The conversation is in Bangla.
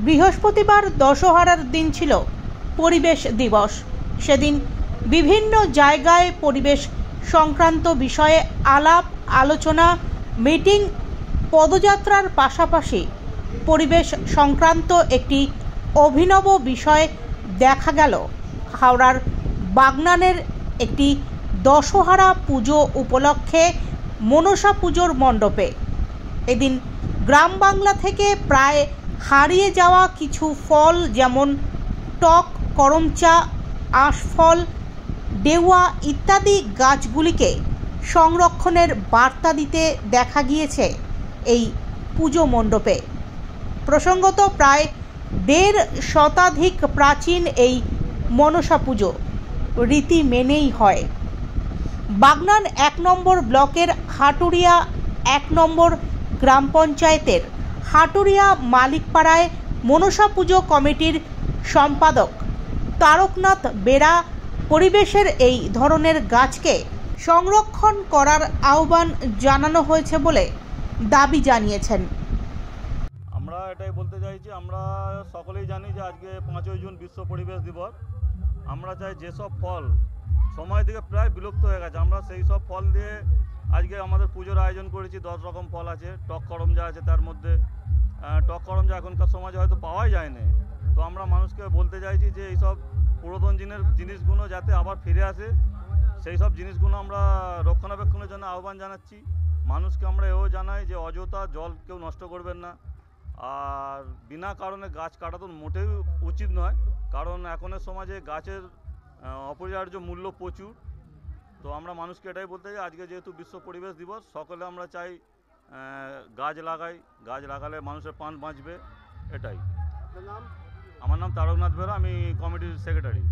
বৃহস্পতিবার দশহরার দিন ছিল পরিবেশ দিবস। সেদিন বিভিন্ন জায়গায় পরিবেশ সংক্রান্ত বিষয়ে আলাপ আলোচনা, মিটিং, পদযাত্রার পাশাপাশি পরিবেশ সংক্রান্ত একটি অভিনব বিষয় দেখা গেল হাওড়ার বাগনানের একটি দশহরা পুজো উপলক্ষে মনসা পুজোর মণ্ডপে। এদিন গ্রাম বাংলা থেকে প্রায় হারিয়ে যাওয়া কিছু ফল যেমন টক করমচা, আঁশফল, ডেওয়া ইত্যাদি গাছগুলিকে সংরক্ষণের বার্তা দিতে দেখা গিয়েছে এই পুজো মণ্ডপে। প্রসঙ্গত প্রায় ১.৫ শতাধিক প্রাচীন এই মনসা পুজো রীতি মেনেই হয়। বাগনান ১ নম্বর ব্লকের হাটুরিয়া ১ নম্বর গ্রাম পঞ্চায়েতের হাটুরিয়া মালিকপাড়ায় মনসা পুজো কমিটির সম্পাদক তারকনাথ বেরা পরিবেশের এই ধরনের গাছকে সংরক্ষণ করার আহ্বান জানানো হয়েছে বলে দাবি জানিয়েছেন। আমরা এটাই বলতে চাইছি, আমরা সকলেই জানি যে আজকে ৫ই জুন বিশ্ব পরিবেশ দিবস। আমরা চাই যেসব ফল সময় থেকে প্রায় বিলুপ্ত হয়ে গেছে, আমরা সেই সব ফল দিয়ে আজকে আমাদের পুজোর আয়োজন করেছি। ১০ রকম ফল আছে, টক করমজা আছে, তার মধ্যে টক করমজা এখনকার সমাজে হয়তো পাওয়াই যায় না। তো আমরা মানুষকে বলতে চাইছি যে এইসব পুরাতন জিনিসগুলো যাতে আবার ফিরে আসে, সেই সব জিনিসগুলো আমরা রক্ষণাবেক্ষণের জন্য আহ্বান জানাচ্ছি। মানুষকে আমরা এও জানাই যে অযথা জল কেউ নষ্ট করবেন না, আর বিনা কারণে গাছ কাটা তো মোটেই উচিত নয়, কারণ এখনের সমাজে গাছের অপরিহার্য মূল্য প্রচুর। তো আমরা মানুষকে এটাই বলতে চাই, আজকে যেহেতু বিশ্ব পরিবেশ দিবস, সকলে আমরা চাই গাছ লাগাই, গাছ লাগালে মানুষের প্রাণ বাঁচবে, এটাই। আমার নাম তারকনাথ বেরা, আমি কমিটির সেক্রেটারি।